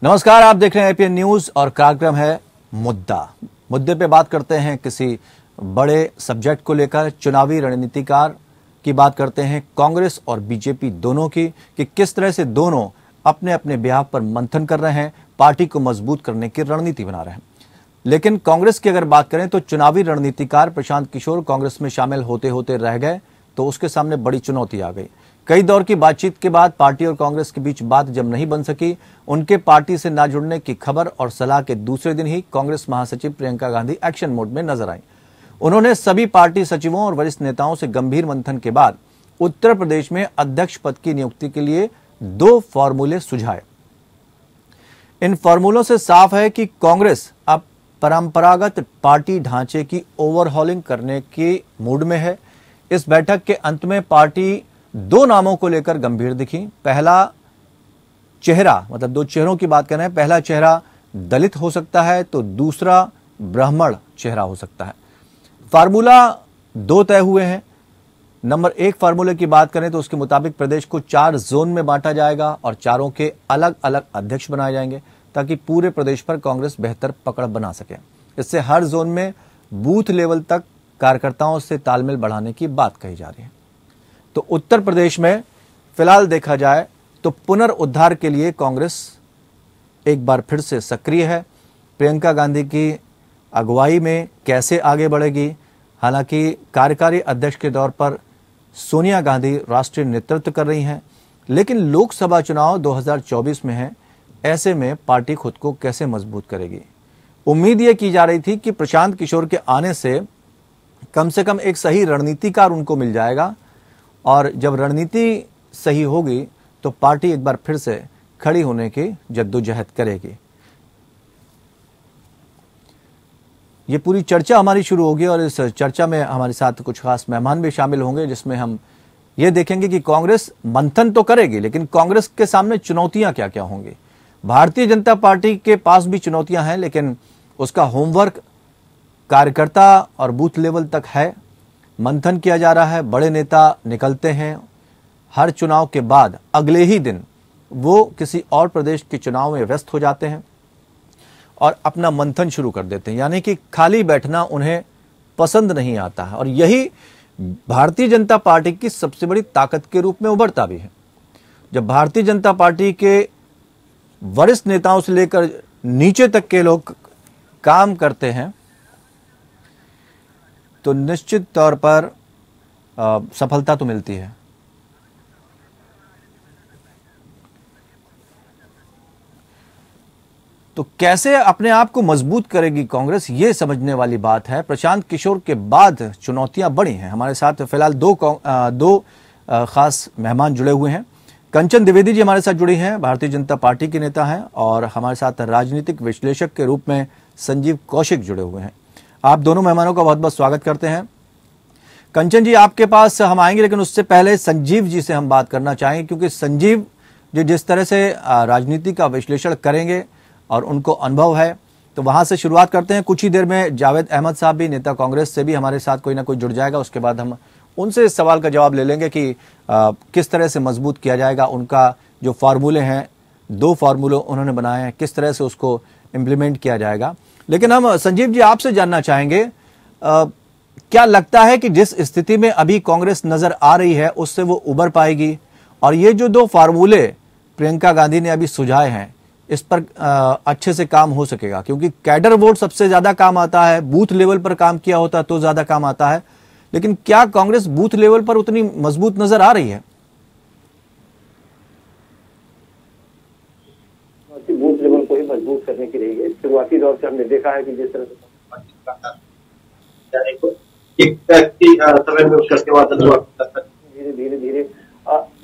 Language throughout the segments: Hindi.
नमस्कार, आप देख रहे हैं एपीएन न्यूज और कार्यक्रम है मुद्दे पे बात करते हैं किसी बड़े सब्जेक्ट को लेकर। चुनावी रणनीतिकार की बात करते हैं कांग्रेस और बीजेपी दोनों की कि किस तरह से दोनों अपने अपने बिहाफ पर मंथन कर रहे हैं, पार्टी को मजबूत करने की रणनीति बना रहे हैं। लेकिन कांग्रेस की अगर बात करें तो चुनावी रणनीतिकार प्रशांत किशोर कांग्रेस में शामिल होते होते रह गए तो उसके सामने बड़ी चुनौती आ गई। कई दौर की बातचीत के बाद पार्टी और कांग्रेस के बीच बात जब नहीं बन सकी, उनके पार्टी से ना जुड़ने की खबर और सलाह के दूसरे दिन ही कांग्रेस महासचिव प्रियंका गांधी एक्शन मोड में नजर आई। उन्होंने सभी पार्टी सचिवों और वरिष्ठ नेताओं से गंभीर मंथन के बाद उत्तर प्रदेश में अध्यक्ष पद की नियुक्ति के लिए 2 फॉर्मूले सुझाए। इन फॉर्मूलों से साफ है कि कांग्रेस अब परंपरागत पार्टी ढांचे की ओवरहॉलिंग करने के मूड में है। इस बैठक के अंत में पार्टी 2 नामों को लेकर गंभीर दिखी। पहला चेहरा, मतलब 2 चेहरों की बात कर रहे हैं, पहला चेहरा दलित हो सकता है तो दूसरा ब्राह्मण चेहरा हो सकता है। फार्मूला 2 तय हुए हैं। नंबर 1 फार्मूले की बात करें तो उसके मुताबिक प्रदेश को 4 जोन में बांटा जाएगा और चारों के अलग अलग अध्यक्ष बनाए जाएंगे ताकि पूरे प्रदेश पर कांग्रेस बेहतर पकड़ बना सके। इससे हर जोन में बूथ लेवल तक कार्यकर्ताओं से तालमेल बढ़ाने की बात कही जा रही है। तो उत्तर प्रदेश में फिलहाल देखा जाए तो पुनर्उद्धार के लिए कांग्रेस एक बार फिर से सक्रिय है। प्रियंका गांधी की अगुवाई में कैसे आगे बढ़ेगी? हालांकि कार्यकारी अध्यक्ष के तौर पर सोनिया गांधी राष्ट्रीय नेतृत्व कर रही हैं, लेकिन लोकसभा चुनाव 2024 में है। ऐसे में पार्टी खुद को कैसे मजबूत करेगी? उम्मीद यह की जा रही थी कि प्रशांत किशोर के आने से कम एक सही रणनीतिकार उनको मिल जाएगा और जब रणनीति सही होगी तो पार्टी एक बार फिर से खड़ी होने की जद्दोजहद करेगी। ये पूरी चर्चा हमारी शुरू होगी और इस चर्चा में हमारे साथ कुछ खास मेहमान भी शामिल होंगे, जिसमें हम ये देखेंगे कि कांग्रेस मंथन तो करेगी लेकिन कांग्रेस के सामने चुनौतियां क्या क्या होंगी। भारतीय जनता पार्टी के पास भी चुनौतियां हैं, लेकिन उसका होमवर्क कार्यकर्ता और बूथ लेवल तक है। मंथन किया जा रहा है, बड़े नेता निकलते हैं हर चुनाव के बाद, अगले ही दिन वो किसी और प्रदेश के चुनाव में व्यस्त हो जाते हैं और अपना मंथन शुरू कर देते हैं। यानी कि खाली बैठना उन्हें पसंद नहीं आता है और यही भारतीय जनता पार्टी की सबसे बड़ी ताकत के रूप में उभरता भी है। जब भारतीय जनता पार्टी के वरिष्ठ नेताओं से लेकर नीचे तक के लोग काम करते हैं तो निश्चित तौर पर सफलता तो मिलती है। तो कैसे अपने आप को मजबूत करेगी कांग्रेस, ये समझने वाली बात है। प्रशांत किशोर के बाद चुनौतियां बड़ी हैं। हमारे साथ फिलहाल दो खास मेहमान जुड़े हुए हैं। कंचन द्विवेदी जी हमारे साथ जुड़ी हैं, भारतीय जनता पार्टी के नेता हैं, और हमारे साथ राजनीतिक विश्लेषक के रूप में संजीव कौशिक जुड़े हुए हैं। आप दोनों मेहमानों का बहुत बहुत स्वागत करते हैं। कंचन जी, आपके पास हम आएंगे, लेकिन उससे पहले संजीव जी से हम बात करना चाहेंगे, क्योंकि संजीव जी जिस तरह से राजनीति का विश्लेषण करेंगे और उनको अनुभव है, तो वहां से शुरुआत करते हैं। कुछ ही देर में जावेद अहमद साहब भी, नेता कांग्रेस से भी हमारे साथ कोई ना कोई जुड़ जाएगा। उसके बाद हम उनसे इस सवाल का जवाब ले लेंगे कि किस तरह से मजबूत किया जाएगा। उनका जो फार्मूले हैं, 2 फार्मूले उन्होंने बनाए हैं, किस तरह से उसको इम्प्लीमेंट किया जाएगा। लेकिन हम संजीव जी आपसे जानना चाहेंगे, क्या लगता है कि जिस स्थिति में अभी कांग्रेस नजर आ रही है उससे वो उबर पाएगी? और ये जो 2 फार्मूले प्रियंका गांधी ने अभी सुझाए हैं, इस पर अच्छे से काम हो सकेगा? क्योंकि कैडर वोट सबसे ज्यादा काम आता है, बूथ लेवल पर काम किया होता तो ज्यादा काम आता है, लेकिन क्या कांग्रेस बूथ लेवल पर उतनी मजबूत नजर आ रही है? बूथ लेवल को ही मजबूत करने की रही है। शुरुआती दौर से हमने देखा है कि जिस तरह से धीरे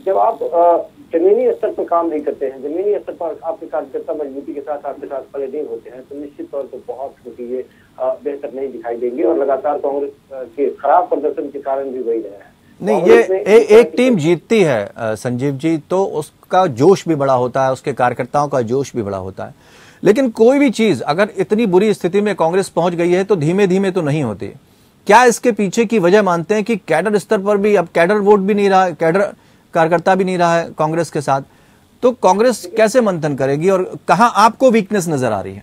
जब आप जमीनी स्तर पर काम नहीं करते हैं, जमीनी स्तर पर आपके कार्यकर्ता मजबूती के साथ आपके साथ खड़े नहीं होते हैं, तो निश्चित तौर पर बहुत नतीजे बेहतर नहीं दिखाई देंगे और लगातार कांग्रेस के खराब प्रदर्शन के कारण भी वही रहे हैं। नहीं, ये एक टीम जीतती है संजीव जी, तो उसका जोश भी बड़ा होता है, उसके कार्यकर्ताओं का जोश भी बड़ा होता है। लेकिन कोई भी चीज अगर इतनी बुरी स्थिति में कांग्रेस पहुंच गई है तो धीमे धीमे तो नहीं होती। क्या इसके पीछे की वजह मानते हैं कि कैडर स्तर पर भी अब कैडर वोट भी नहीं रहा, कैडर कार्यकर्ता भी नहीं रहा है कांग्रेस के साथ, तो कांग्रेस कैसे मंथन करेगी और कहां आपको वीकनेस नजर आ रही है?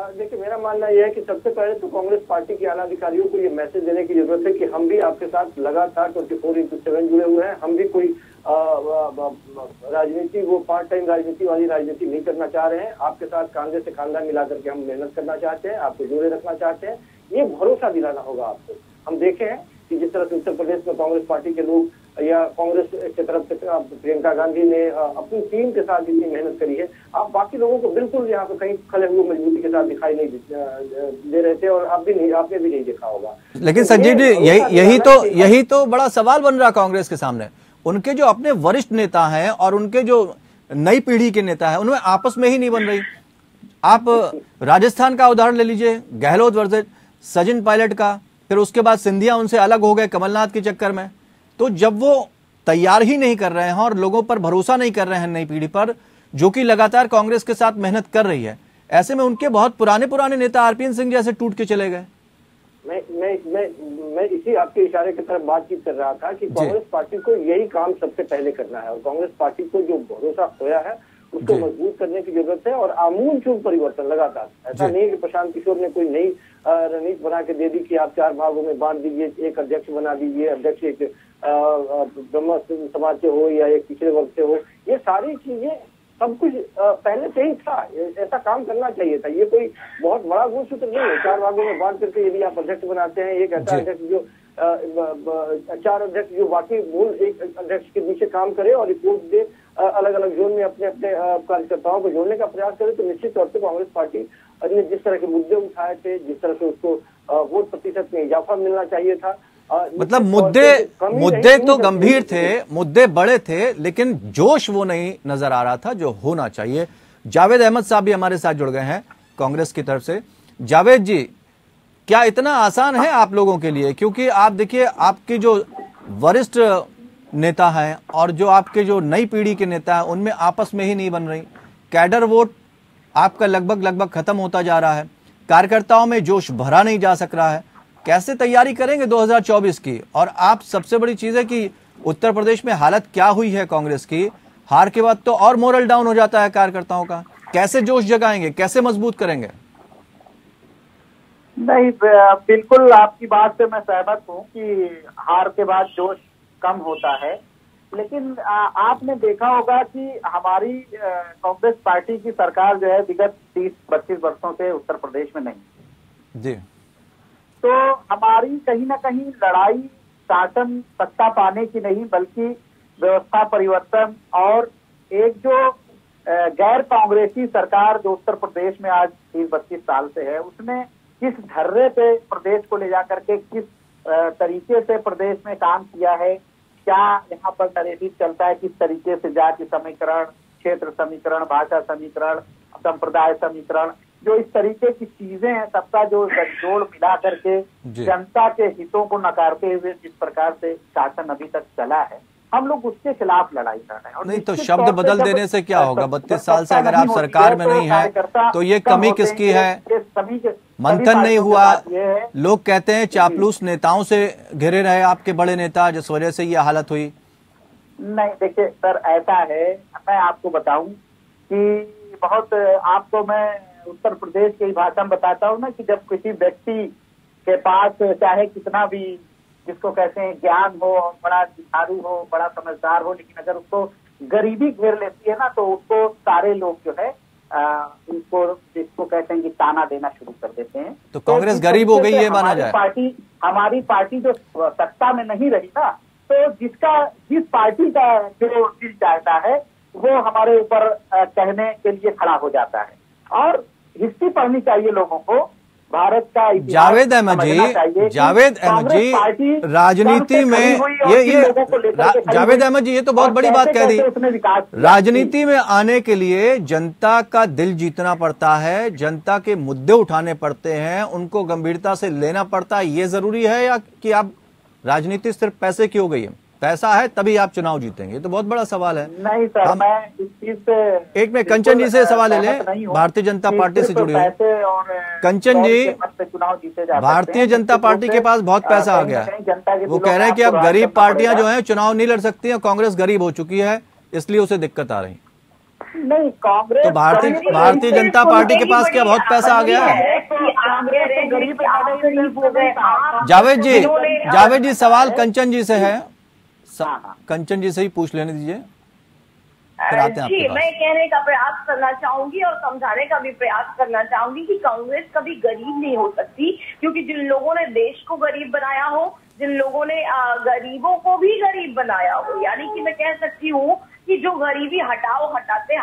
देखिए, मेरा मानना यह है कि सबसे पहले तो कांग्रेस पार्टी के आला अधिकारियों को ये मैसेज देने की जरूरत है कि हम भी आपके साथ लगातार 24/7 जुड़े हुए हैं। हम भी कोई राजनीति, वो पार्ट टाइम राजनीति वाली राजनीति नहीं करना चाह रहे हैं। आपके साथ कंधे से कंधा मिला करके हम मेहनत करना चाहते हैं, आपको जोड़े रखना चाहते हैं। ये भरोसा दिलाना होगा आपको। हम देखे हैं कि जिस तरह से उत्तर प्रदेश में कांग्रेस पार्टी के लोग या कांग्रेस की तरफ से प्रियंका गांधी ने अपनी टीम के साथ इतनी मेहनत करी है, आप बाकी लोगों को बिल्कुल यहाँ पे कहीं खले हुए मजबूती के साथ दिखाई नहीं दे रहे थे और आपने भी नहीं देखा होगा। लेकिन संजीव जी, यही तो बड़ा सवाल बन रहा कांग्रेस के सामने। उनके जो अपने वरिष्ठ नेता हैं और उनके जो नई पीढ़ी के नेता हैं, उनमें आपस में ही नहीं बन रही। आप राजस्थान का उदाहरण ले लीजिए, गहलोत वर्सेस सचिन पायलट का, फिर उसके बाद सिंधिया उनसे अलग हो गए कमलनाथ के चक्कर में। तो जब वो तैयार ही नहीं कर रहे हैं और लोगों पर भरोसा नहीं कर रहे हैं नई पीढ़ी पर, जो कि लगातार कांग्रेस के साथ मेहनत कर रही है, ऐसे में उनके बहुत पुराने नेता आरपीएन सिंह जैसे टूट के चले गए। मैं इसी आपके इशारे की तरफ बातचीत कर रहा था कि कांग्रेस पार्टी को यही काम सबसे पहले करना है और कांग्रेस पार्टी को जो भरोसा खोया है उसको मजबूत करने की जरूरत है और आमूलचूल परिवर्तन लगातार। ऐसा नहीं है कि प्रशांत किशोर ने कोई नई रणनीति बना के दे दी कि आप 4 भागों में बांट दीजिए, एक अध्यक्ष बना दीजिए, अध्यक्ष एक ब्रह्म समाज से हो या एक पिछड़े वर्ग से हो। ये सारी चीजें सब कुछ पहले से ही था, ऐसा काम करना चाहिए था। ये कोई बहुत बड़ा गुण सूत्र नहीं है। 4 भागों में बांट करके यदि आप अध्यक्ष बनाते हैं, एक ऐसा अध्यक्ष जो 4 अध्यक्ष जो बाकी मूल एक अध्यक्ष के नीचे काम करे और रिपोर्ट दे, अलग अलग जोन में अपने अपने कार्यकर्ताओं को जोड़ने का प्रयास करे, तो निश्चित तौर से कांग्रेस पार्टी ने जिस तरह के मुद्दे उठाए थे, जिस तरह से उसको वोट प्रतिशत में इजाफा मिलना चाहिए था, मतलब मुद्दे तो गंभीर थे, मुद्दे बड़े थे, लेकिन जोश वो नहीं नजर आ रहा था जो होना चाहिए। जावेद अहमद साहब भी हमारे साथ जुड़ गए हैं कांग्रेस की तरफ से। जावेद जी, क्या इतना आसान है आप लोगों के लिए? क्योंकि आप देखिए, आपके जो वरिष्ठ नेता हैं और जो आपके जो नई पीढ़ी के नेता हैं, उनमें आपस में ही नहीं बन रही। कैडर वोट आपका लगभग खत्म होता जा रहा है, कार्यकर्ताओं में जोश भरा नहीं जा सक रहा है। कैसे तैयारी करेंगे 2024 की? और आप सबसे बड़ी चीज है कि उत्तर प्रदेश में हालत क्या हुई है कांग्रेस की, हार के बाद तो और मोरल डाउन हो जाता है कार्यकर्ताओं का। कैसे जोश जगाएंगे, कैसे मजबूत करेंगे? नहीं, बिल्कुल आपकी बात से मैं सहमत हूँ कि हार के बाद जोश कम होता है, लेकिन आपने देखा होगा कि हमारी कांग्रेस पार्टी की सरकार जो है विगत 30-32 वर्षों से उत्तर प्रदेश में नहीं जी। तो हमारी कहीं ना कहीं लड़ाई शासन सत्ता पाने की नहीं, बल्कि व्यवस्था परिवर्तन और एक जो गैर कांग्रेसी सरकार जो उत्तर प्रदेश में आज 30-32 साल से है, उसने किस ढर्रे पे प्रदेश को ले जाकर के किस तरीके से प्रदेश में काम किया है, क्या यहाँ पर नैरेटिव चलता है, किस तरीके से जाति समीकरण, क्षेत्र समीकरण, भाषा समीकरण, संप्रदाय समीकरण, जो इस तरीके की चीजें हैं, सबका जो जोड़ मिला करके जनता के हितों को नकारते हुए जिस प्रकार से शासन अभी तक चला है, हम लोग उसके खिलाफ लड़ाई कर रहे हैं। नहीं तो शब्द बदल देने से क्या होगा? 32 साल से अगर आप सरकार में नहीं है तो ये कमी किसकी है? मंथन नहीं हुआ, लोग कहते हैं चापलूस नेताओं से घिरे रहे आपके बड़े नेता, जिस वजह से ये हालत हुई। नहीं देखिए सर, ऐसा है, मैं आपको बताऊं कि बहुत आपको मैं उत्तर प्रदेश की भाषा में बताता हूँ ना कि जब किसी व्यक्ति के पास चाहे कितना भी जिसको कहते हैं ज्ञान हो, बड़ा दिखारू हो, बड़ा समझदार हो, लेकिन अगर उसको गरीबी घेर लेती है ना, तो उसको सारे लोग जो है उनको जिसको कहते हैं कि ताना देना शुरू कर देते हैं। तो कांग्रेस गरीब हो गई ये माना जाए? हमारी पार्टी जो सत्ता में नहीं रही ना, तो जिस पार्टी का जो दिल चाहता है वो हमारे ऊपर कहने के लिए खड़ा हो जाता है। और हिस्ट्री पढ़नी चाहिए लोगों को, भारत का इतिहास। जावेद अहमद जी, राजनीति में जावेद अहमद जी, ये तो बहुत बड़ी बात कह दी। राजनीति में आने के लिए जनता का दिल जीतना पड़ता है, जनता के मुद्दे उठाने पड़ते हैं, उनको गंभीरता से लेना पड़ता है। ये जरूरी है या कि आप राजनीति सिर्फ पैसे की हो गई है? पैसा है तभी आप चुनाव जीतेंगे, तो बहुत बड़ा सवाल है। नहीं सर, मैं इस चीज से एक में कंचन जी से सवाल ले लें, भारतीय जनता पार्टी से जुड़ी हुई। कंचन जी, भारतीय जनता पार्टी के पास बहुत पैसा आ गया है, वो कह रहे हैं कि अब गरीब पार्टियां जो हैं चुनाव नहीं लड़ सकती हैं, कांग्रेस गरीब हो चुकी है इसलिए उसे दिक्कत आ रही है। नहीं, कांग्रेस तो भारतीय जनता पार्टी के पास क्या बहुत पैसा आ गया है? जावेद जी सवाल कंचन जी से है, कंचन जी से ही पूछ लेने दीजिए, फिर आते हैं जी। मैं कहने का प्रयास करना चाहूंगी और समझाने का भी प्रयास करना चाहूंगी कि कांग्रेस कभी गरीब नहीं हो सकती, क्योंकि जिन लोगों ने देश को गरीब बनाया हो, जिन लोगों ने गरीबों को भी गरीब बनाया हो, यानी कि मैं कह सकती हूँ कि जो गरीबी हटाते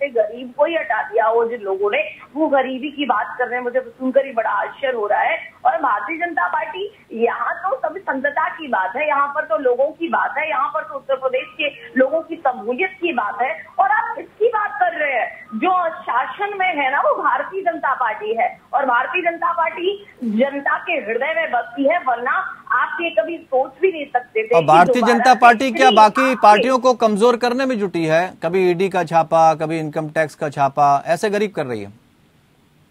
गरीब को ही हटा दिया हो जिन लोगों ने, वो गरीबी की बात कर रहे हैं। मुझे तो सुनकर ही बड़ा आश्चर्य हो रहा है। और भारतीय जनता पार्टी, यहाँ तो सभी संतता की बात है, यहाँ पर तो लोगों की बात है, यहाँ पर तो उत्तर प्रदेश के लोगों की कबूलियत की बात है, और आप इसकी बात कर रहे हैं। जो शासन में है ना, वो भारतीय जनता पार्टी है, और भारतीय जनता पार्टी जनता के हृदय में बसती है, वरना आप ये कभी सोच भी नहीं सकते थे। और भारतीय जनता पार्टी क्या बाकी पार्टियों को कमजोर करने में जुटी है? कभी ईडी का छापा, कभी इनकम टैक्स का छापा, ऐसे गरीब कर रही है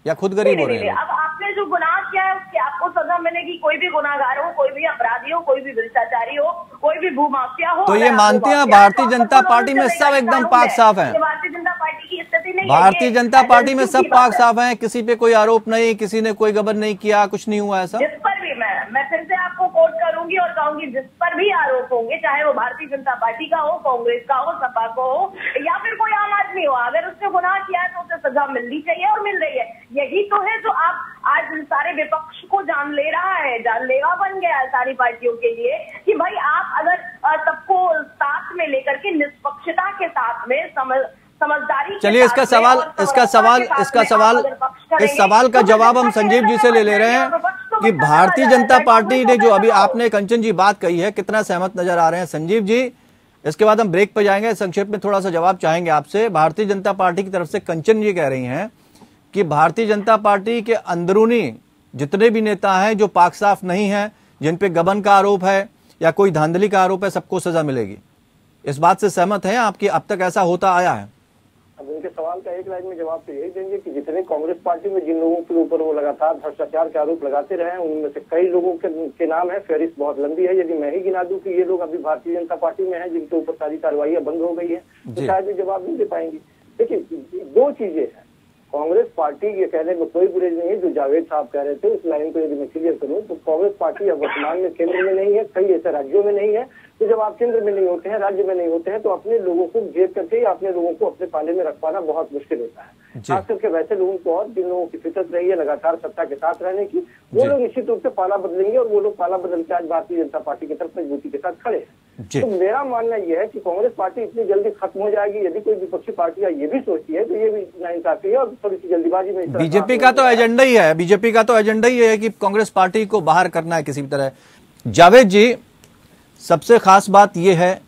या खुद गरीब हो रहे हैं? अब आपने जो गुनाह किया है उसकी आपको सजा मिलेगी। कोई भी गुनाहगार हो, कोई भी अपराधी हो, कोई भी भ्रष्टाचारी हो, कोई भी भूमाफिया हो। तो ये मानते हैं भारतीय जनता पार्टी में सब एकदम पाक साफ है? भारतीय जनता पार्टी की स्थिति नहीं, भारतीय जनता पार्टी में सब पाक साफ है, किसी पे कोई आरोप नहीं, किसी ने कोई गबन नहीं किया, कुछ नहीं हुआ ऐसा? जिस पर भी मैं फिर से आपको कोट करूंगी और कहूंगी, जिस पर भी आरोप होंगे, चाहे वो भारतीय जनता पार्टी का हो, कांग्रेस का हो, सपा को हो, या फिर कोई आम आदमी हो, अगर उसने गुनाह किया है तो उसे सजा मिलनी चाहिए और मिल रही है। यही तो है जो आप आज सारे विपक्ष को जान ले रहा है, जानलेवा बन गया है सारी पार्टियों के लिए, कि भाई आप अगर सबको साथ में लेकर के निष्पक्षता के साथ में समझदारी। चलिए इस सवाल का जवाब हम संजीव जी से ले रहे हैं कि भारतीय जनता पार्टी ने जो अभी आपने कंचन जी बात कही है, कितना सहमत नजर आ रहे हैं संजीव जी? इसके बाद हम ब्रेक पर जाएंगे, संक्षेप में थोड़ा सा जवाब चाहेंगे आपसे। भारतीय जनता पार्टी की तरफ से कंचन जी कह रही हैं कि भारतीय जनता पार्टी के अंदरूनी जितने भी नेता हैं जो पाक साफ नहीं है, जिन पे गबन का आरोप है या कोई धांधली का आरोप है, सबको सजा मिलेगी। इस बात से सहमत हैं आपकी? अब तक ऐसा होता आया है? अब उनके सवाल का एक लाइन में जवाब तो यही देंगे कि जितने कांग्रेस पार्टी में जिन लोगों के ऊपर वो लगातार भ्रष्टाचार के आरोप लगाते रहे हैं, उनमें से कई लोगों के नाम है, फहरिस्त बहुत लंबी है। यदि मैं ही गिना दूं कि ये लोग अभी भारतीय जनता पार्टी में हैं जिनके ऊपर सारी कार्रवाइयां बंद हो गई है, तो शायद ये जवाब नहीं दे पाएंगे। देखिए, दो चीजें हैं। कांग्रेस पार्टी ये कहने में कोई बुराई नहीं है, जो जावेद साहब कह रहे थे उस लाइन को यदि मैं क्लियर करूं तो कांग्रेस पार्टी अब वर्तमान में केंद्र में नहीं है, कई ऐसे राज्यों में नहीं है। तो जब आप केंद्र में नहीं होते हैं, राज्य में नहीं होते हैं, तो अपने लोगों को घेर करके या अपने लोगों को अपने पाले में रख पाना बहुत मुश्किल होता है, खास करके वैसे लोगों को, और जिन लोगों की फितरत रही है लगातार सत्ता के साथ रहने की, वो लोग निश्चित रूप से पाला बदलेंगे, और वो लोग पाला बदल के आज भारतीय जनता पार्टी की तरफ मजबूती के साथ खड़े हैं। तो मेरा मानना यह है कि कांग्रेस पार्टी इतनी जल्दी खत्म हो जाएगी, यदि कोई विपक्षी पार्टियां ये भी सोचती है तो ये भी नाइंसाफी है और थोड़ी सी जल्दीबाजी में। बीजेपी का तो एजेंडा ही है, बीजेपी का तो एजेंडा ही है कि कांग्रेस पार्टी को बाहर करना है किसी भी तरह। जावेद जी, सबसे खास बात यह है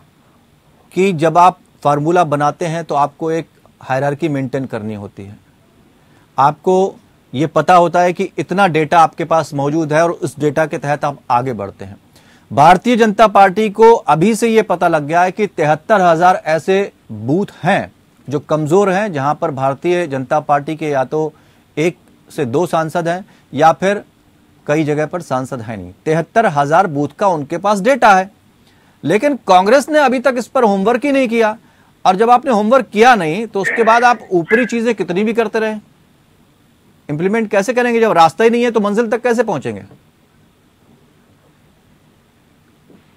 कि जब आप फार्मूला बनाते हैं तो आपको एक हायरार्की मेंटेन करनी होती है। आपको ये पता होता है कि इतना डेटा आपके पास मौजूद है और उस डेटा के तहत आप आगे बढ़ते हैं। भारतीय जनता पार्टी को अभी से ये पता लग गया है कि 73,000 ऐसे बूथ हैं जो कमजोर हैं, जहां पर भारतीय जनता पार्टी के या तो 1 से 2 सांसद हैं या फिर कई जगह पर सांसद है नहीं। 73,000 बूथ का उनके पास डेटा है, लेकिन कांग्रेस ने अभी तक इस पर होमवर्क ही नहीं किया। और जब आपने होमवर्क किया नहीं तो उसके बाद आप ऊपरी चीजें कितनी भी करते रहे, इंप्लीमेंट कैसे करेंगे? जब रास्ता ही नहीं है तो मंजिल तक कैसे पहुंचेंगे?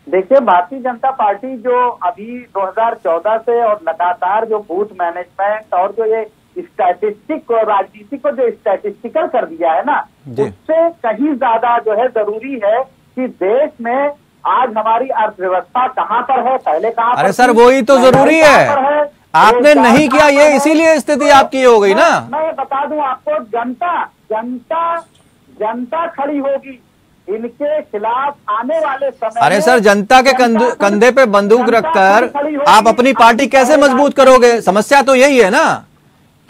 देखिए, भारतीय जनता पार्टी जो अभी 2014 से और लगातार जो बूथ मैनेजमेंट और जो ये स्टैटिस्टिक और राजनीति को जो स्टैटिस्टिकल कर दिया है ना, उससे कहीं ज्यादा जो है जरूरी है कि देश में आज हमारी अर्थव्यवस्था कहाँ पर है, पहले कहाँ पर। अरे सर, वही तो जरूरी है, आपने नहीं किया, ये इसीलिए स्थिति आपकी हो गई ना। मैं बता दूं आपको, जनता खड़ी होगी इनके खिलाफ आने वाले समय। अरे सर, जनता के कंधे पे बंदूक रखकर आप अपनी पार्टी कैसे मजबूत करोगे? समस्या तो यही है ना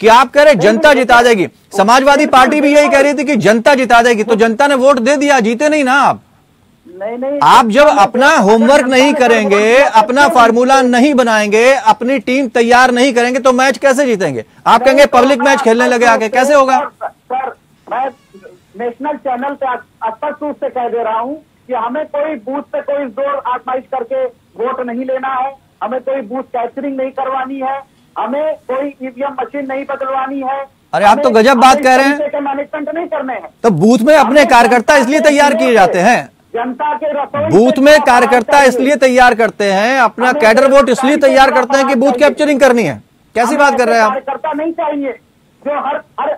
कि आप कह रहे जनता जिता देगी। समाजवादी पार्टी भी यही कह रही थी कि जनता जिता देगी, तो जनता ने वोट दे दिया, जीते नहीं ना आप। नहीं, आप जब अपना होमवर्क नहीं करेंगे, अपना फार्मूला नहीं बनाएंगे, अपनी टीम तैयार नहीं करेंगे तो मैच कैसे जीतेंगे? आप कहेंगे पब्लिक मैच खेलने लगे आके, कैसे होगा? सर, मैं नेशनल चैनल पे स्पष्ट रूप से कह दे रहा हूं कि हमें कोई बूथ पे कोई जोर आजमाइश करके वोट नहीं लेना है, हमें कोई बूथ कैप्चरिंग नहीं करवानी है। हमें कोई ईवीएम मशीन नहीं बदलवानी है। अरे आप तो गजब बात कह रहे हैं। मैनेजमेंट नहीं करने हैं। तो बूथ में अपने कार्यकर्ता इसलिए तैयार किए जाते हैं, जनता के रसोई बूथ में कार्यकर्ता इसलिए तैयार करते हैं, अपना कैडर वोट इसलिए तैयार करते हैं कि बूथ कैप्चरिंग करनी है। कैसी बात कर रहे हैं आप? कार्यकर्ता नहीं चाहिए जो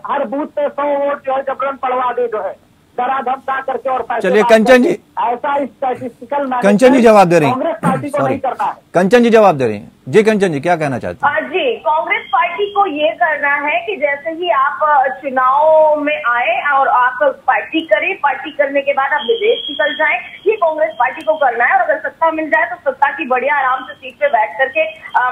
हर बूथ पे 100 वोट जो है जबरन पड़वा दे, जो है डरा धमका करके और पैसे। चलिए कंचन जी, ऐसा स्टैटिस्टिकल कंचन जी जवाब दे रही हैं। कांग्रेस पार्टी को नहीं करना है। कंचन जी जवाब दे रही हैं। जी कंचन जी क्या कहना चाहते हैं? जी, कांग्रेस पार्टी को ये करना है कि जैसे ही आप चुनाव में आए और आप पार्टी करें, पार्टी करने के बाद आप विदेश निकल जाएं, ये कांग्रेस पार्टी को करना है। और अगर सत्ता मिल जाए तो सत्ता की बढ़िया आराम से सीट पे बैठ करके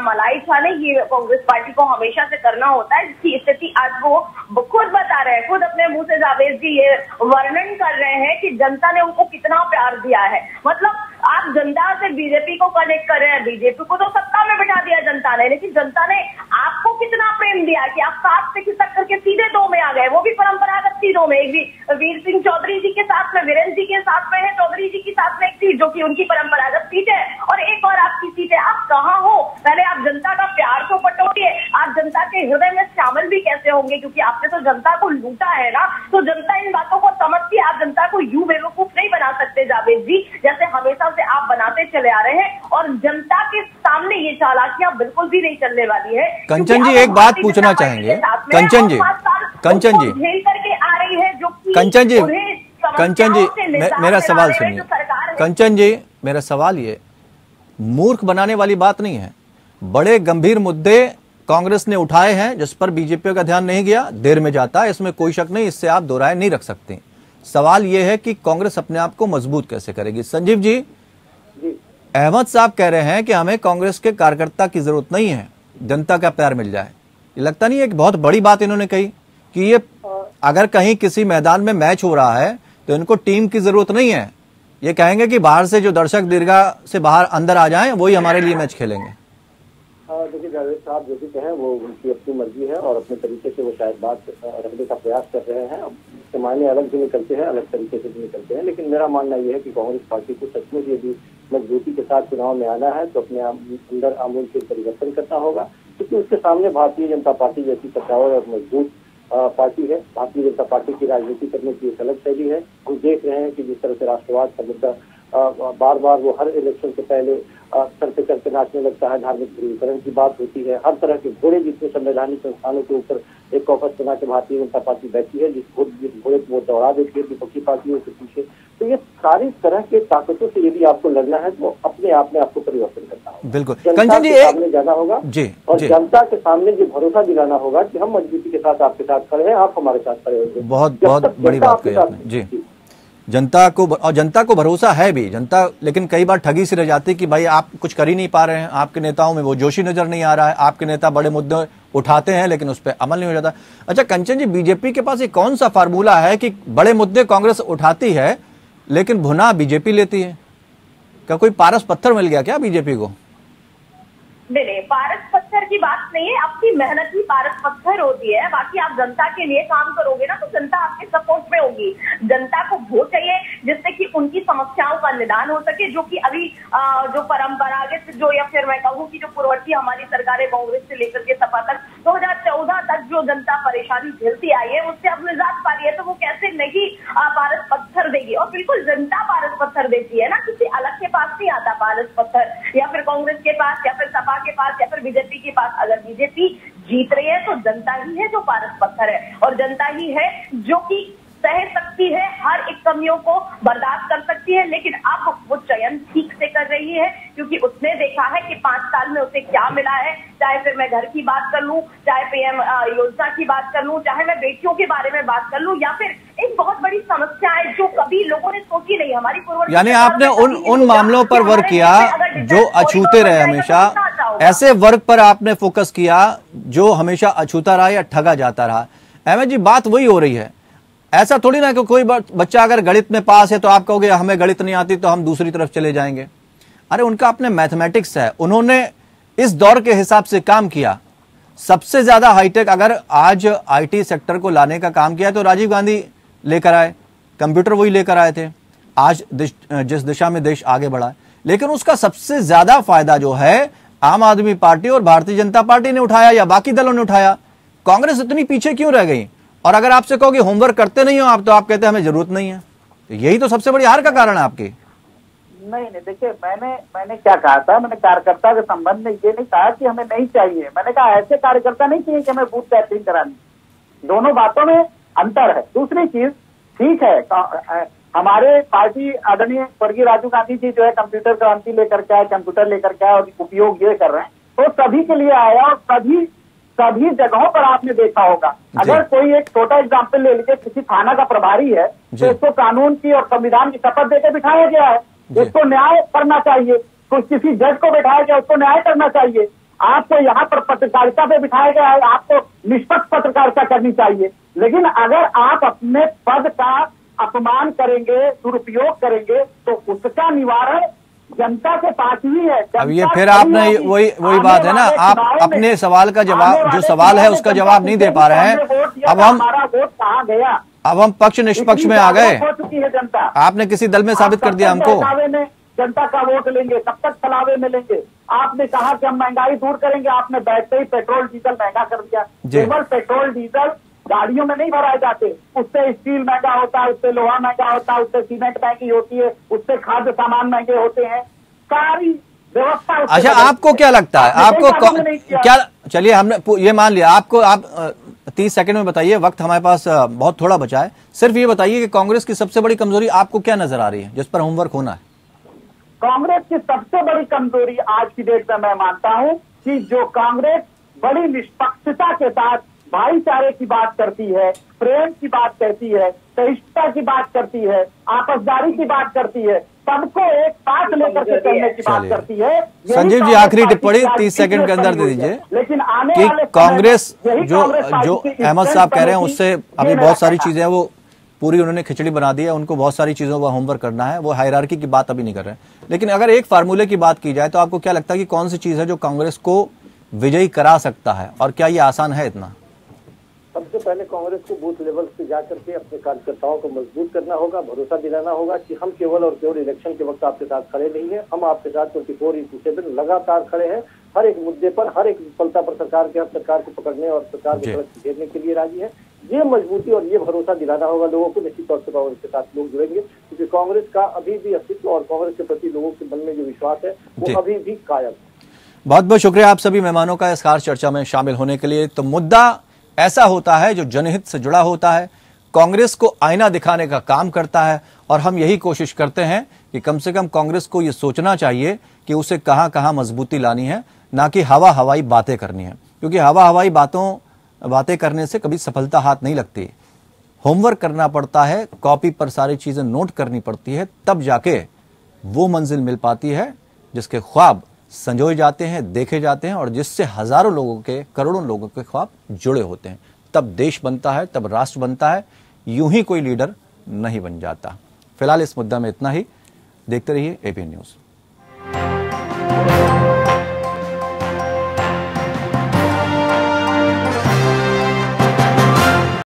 मलाई छाने, ये कांग्रेस पार्टी को हमेशा से करना होता है, जिसकी स्थिति आज वो खुद बता रहे हैं। खुद अपने मुंह से जावेद जी ये वर्णन कर रहे हैं कि जनता ने उनको कितना प्यार दिया है। मतलब आप जनता से बीजेपी को कनेक्ट कर रहे हैं, बीजेपी को तो सत्ता में बिठा दिया जनता ने, लेकिन जनता ने आपको कितना प्रेम दिया कि आप 7 से खिसक करके सीधे 2 में आ गए, वो भी परंपरागत सीटों में। एक वीर सिंह चौधरी जी के साथ में, वीरेंद्र जी के साथ में है, चौधरी जी के साथ में एक सीट जो कि उनकी परंपरागत सीट है, और एक और आपकी सीट है। आप कहाँ हो? पहले आप जनता का प्यार तो बटोरिए, आप जनता के हृदय में शामिल भी कैसे होंगे, क्योंकि आपने तो जनता को लूटा है ना। तो जनता इन बातों को समझती है, आप जनता को यूं बेवकूफ नहीं बना सकते जावेद जी, जैसे हमेशा से आप बनाते चले आ रहे हैं। और जनता के सामने ये चालाकियां बिल्कुल भी नहीं चलने वाली है। कंचन जी एक बात पूछना चाहेंगे। कंचन जी, कंचन जी झेल करके आ रही है, जो कंचन जी, कंचन जी मेरा सवाल सुनिए। कंचन जी मेरा सवाल ये मूर्ख बनाने वाली बात नहीं है। बड़े गंभीर मुद्दे कांग्रेस ने उठाए हैं जिस पर बीजेपी का ध्यान नहीं गया, देर में जाता है, इसमें कोई शक नहीं, इससे आप दो राय नहीं रख सकते। सवाल यह है कि कांग्रेस अपने आप को मजबूत कैसे करेगी। संजीव जी, अहमद साहब कह रहे हैं कि हमें कांग्रेस के कार्यकर्ता की जरूरत नहीं है, जनता का प्यार मिल जाए। ये लगता नहीं है एक बहुत बड़ी बात इन्होंने कही कि ये अगर कहीं किसी मैदान में मैच हो रहा है तो इनको टीम की जरूरत नहीं है, ये कहेंगे कि बाहर से जो दर्शक दीर्घा से बाहर अंदर आ जाएं वही हमारे लिए मैच खेलेंगे। देखिए जावेद साहब जो भी कहें वो उनकी अपनी मर्जी है और अपने तरीके से वो शायद बात रखने का प्रयास कर रहे हैं। उसके मायने अलग भी निकलते हैं, अलग तरीके से भी निकलते हैं, लेकिन मेरा मानना यह है कि कांग्रेस पार्टी को सचमुच यदि मजबूती के साथ चुनाव में आना है तो अपने अंदर आमूल से परिवर्तन करना होगा, क्योंकि उसके सामने भारतीय जनता पार्टी जैसी कट्टावर और मजबूत पार्टी है। भारतीय जनता पार्टी की राजनीति करने की एक अलग शैली है। हम देख रहे हैं कि जिस तरह से राष्ट्रवाद का मुद्दा बार बार वो हर इलेक्शन से पहले सर पे करके नाचने लगता है, धार्मिक ध्रुवीकरण की बात होती है, हर तरह के घोड़े जितने संवैधानिक संस्थानों के ऊपर एक कॉकस बना के भारतीय जनता पार्टी बैठी है, जिस घोड़े को वो दौड़ा देती है विपक्षी पार्टियों के पीछे। तो ये सारी तरह के ताकतों से यदि आपको लड़ना है तो अपने आप में आपको परिवर्तन करना होगा। बिल्कुल जनता के सामने जाना होगा जी, और जी। जनता के सामने जो भरोसा दिलाना होगा कि हम मजबूती के साथ आपके साथ खड़े हैं, आप हमारे साथ खड़े होंगे। बहुत बहुत बड़ी बात कही आपने जी। जनता को, और जनता को भरोसा है भी जनता, लेकिन कई बार ठगी सी रह जाती कि भाई आप कुछ कर ही नहीं पा रहे हैं, आपके नेताओं में वो जोशी नजर नहीं आ रहा है, आपके नेता बड़े मुद्दे उठाते हैं लेकिन उस पर अमल नहीं हो जाता। अच्छा कंचन जी, बीजेपी के पास ये कौन सा फार्मूला है कि बड़े मुद्दे कांग्रेस उठाती है लेकिन भुना बीजेपी लेती है? क्या कोई पारस पत्थर मिल गया क्या बीजेपी को? नहीं, पारस पत्थर की बात नहीं है, आपकी मेहनत ही पारस पत्थर होती है। बाकी आप जनता के लिए काम करोगे ना तो जनता आपके सपोर्ट में होगी। जनता को वोट चाहिए जिससे कि उनकी समस्याओं का निदान हो सके, जो कि अभी जो परंपरागत जो, या फिर मैं कहूँ कि जो पूर्ववर्ती हमारी सरकारें कांग्रेस से लेकर के सपा तक 2014 तक जो जनता परेशानी झेलती आई है उससे अब निजात पा रही है, तो वो कैसे नहीं पारस पत्थर देगी। और बिल्कुल जनता पारस पत्थर देती है ना, किसी अलग के पास नहीं आता पारस पत्थर, या फिर कांग्रेस के पास या फिर सपा के पास या फिर बीजेपी के पास। अगर बीजेपी जीत रही है तो जनता ही है जो पारस पत्थर है, और जनता ही है जो कि सह सकती है, हर एक कमियों को बर्दाश्त कर सकती है। लेकिन अब वो चयन ठीक से कर रही है, क्योंकि उसने देखा है कि 5 साल में उसे क्या मिला है। चाहे फिर मैं घर की बात कर लूं, चाहे पीएम योजना की बात कर लूं, चाहे मैं बेटियों के बारे में बात कर लूं, या फिर एक बहुत बड़ी समस्या है जो कभी लोगों ने सोची नहीं हमारी पूर्ववर्ती। यानी आपने उन मामलों पर वर्क किया जो अछूते रहे हमेशा, ऐसे वर्क पर आपने फोकस किया जो हमेशा अछूता रहा या ठगा जाता रहा। अहमद जी, बात वही हो रही है। ऐसा थोड़ी ना कि कोई बच्चा अगर गणित में पास है तो आप कहोगे हमें गणित नहीं आती तो हम दूसरी तरफ चले जाएंगे। अरे उनका अपने मैथमेटिक्स है, उन्होंने इस दौर के हिसाब से काम किया। सबसे ज्यादा हाईटेक अगर आज आईटी सेक्टर को लाने का काम किया तो राजीव गांधी लेकर आए, कंप्यूटर वही लेकर आए थे। आज जिस दिशा में देश आगे बढ़ा है, लेकिन उसका सबसे ज्यादा फायदा जो है आम आदमी पार्टी और भारतीय जनता पार्टी ने उठाया या बाकी दलों ने उठाया, कांग्रेस इतनी पीछे क्यों रह गई? और अगर आपसे कहो कि होमवर्क करते नहीं हो आप, तो आप कहते हैं हमें जरूरत नहीं है। तो यही तो सबसे बड़ी हार का कारण है आपकी। नहीं, देखिए, मैंने क्या कहा था, मैंने कार्यकर्ता के संबंध में ये नहीं कहा कि हमें नहीं चाहिए। मैंने कहा ऐसे कार्यकर्ता नहीं चाहिए कि हमें बूथ कैंपेन करानी। दोनों बातों में अंतर है। दूसरी चीज, ठीक है, हमारे पार्टी आदरणीय स्वर्गीय राजीव गांधी जी जो है कंप्यूटर क्रांति लेकर के आए, कंप्यूटर लेकर के आए और उपयोग ये कर रहे हैं, तो सभी के लिए आया। और सभी जगहों पर आपने देखा होगा, अगर कोई एक छोटा एग्जाम्पल ले लीजिए, किसी थाना का प्रभारी है तो इसको कानून की और संविधान की शपथ देकर बिठाया गया है, उसको न्याय करना चाहिए। कुछ किसी जज को बिठाया गया, उसको न्याय करना चाहिए। आपको यहाँ पर पत्रकारिता पे बिठाया गया है, आपको निष्पक्ष पत्रकारिता करनी चाहिए। लेकिन अगर आप अपने पद का अपमान करेंगे, दुरुपयोग करेंगे, तो उसका निवारण जनता के पास ही है। अब ये फिर आपने वही बात है ना, आप अपने सवाल का जवाब, जो सवाल है उसका जवाब नहीं दे पा रहे हैं। अब हमारा वोट कहाँ गया? अब हम पक्ष निष्पक्ष में आ गए। हो चुकी है जनता। आपने किसी दल में साबित कर दिया हमको। जनता का वोट लेंगे, कब तक छलावे में लेंगे? आपने कहा कि हम महंगाई दूर करेंगे, आपने बैठते ही पेट्रोल डीजल महंगा कर दिया। केवल पेट्रोल डीजल गाड़ियों में नहीं भराए जाते, उससे स्टील महंगा होता है, उससे लोहा महंगा होता है, उससे सीमेंट महंगी होती है, उससे खाद्य सामान महंगे होते हैं, सारी व्यवस्था। अच्छा, आपको क्या लगता है, आपको क्या, चलिए हमने ये मान लिया, आपको आप 30 सेकंड में बताइए, वक्त हमारे पास बहुत थोड़ा बचा है। सिर्फ ये बताइए कि कांग्रेस की सबसे बड़ी कमजोरी आपको क्या नजर आ रही है जिस पर होमवर्क होना है? कांग्रेस की सबसे बड़ी कमजोरी आज की डेट में मैं मानता हूं कि जो कांग्रेस बड़ी निष्पक्षता के साथ भाईचारे की बात करती है, प्रेम की बात करती है, सहिष्णुता की बात करती है, आपसदारी की बात करती है, सबको एक साथ लेकर के चलने की बात करती है। संजीव जी, आखिरी टिप्पणी 30 सेकंड के अंदर दे दीजिए। लेकिन आने कि वाले कांग्रेस जो अहमद साहब कह रहे हैं उससे अभी बहुत सारी चीजें वो पूरी उन्होंने खिचड़ी बना दी है, उनको बहुत सारी चीजों का होमवर्क करना है, वो हायरार्की की बात अभी नहीं कर रहे हैं। लेकिन अगर एक फार्मूले की बात की जाए तो आपको क्या लगता है कि कौन सी चीज है जो कांग्रेस को विजयी करा सकता है, और क्या ये आसान है इतना? सबसे पहले कांग्रेस को बूथ लेवल से जाकर के अपने कार्यकर्ताओं को मजबूत करना होगा, भरोसा दिलाना होगा कि हम केवल और केवल इलेक्शन के वक्त आपके साथ खड़े नहीं है, हम आपके साथ 24/7 लगातार खड़े हैं। हर एक मुद्दे पर, हर एक विफलता पर सरकार को पकड़ने और सरकार को सड़क घेरने के लिए राजी है। ये मजबूती और ये भरोसा दिलाना होगा लोगों को। निश्चित तौर से कांग्रेस के साथ लोग जुड़ेंगे, क्योंकि कांग्रेस का अभी भी अस्तित्व और कांग्रेस के प्रति लोगों के मन में जो विश्वास है वो अभी भी कायम है। बहुत बहुत शुक्रिया आप सभी मेहमानों का इस खास चर्चा में शामिल होने के लिए। तो मुद्दा ऐसा होता है जो जनहित से जुड़ा होता है, कांग्रेस को आईना दिखाने का काम करता है, और हम यही कोशिश करते हैं कि कम से कम कांग्रेस को यह सोचना चाहिए कि उसे कहां कहां मजबूती लानी है, ना कि हवा हवाई बातें करनी है। क्योंकि हवा हवाई बातें करने से कभी सफलता हाथ नहीं लगती। होमवर्क करना पड़ता है, कॉपी पर सारी चीजें नोट करनी पड़ती है, तब जाके वो मंजिल मिल पाती है जिसके ख्वाब संजोए जाते हैं, देखे जाते हैं, और जिससे हजारों लोगों के, करोड़ों लोगों के ख्वाब जुड़े होते हैं। तब देश बनता है, तब राष्ट्र बनता है। यूं ही कोई लीडर नहीं बन जाता। फिलहाल इस मुद्दा में इतना ही। देखते रहिए एबीएन न्यूज।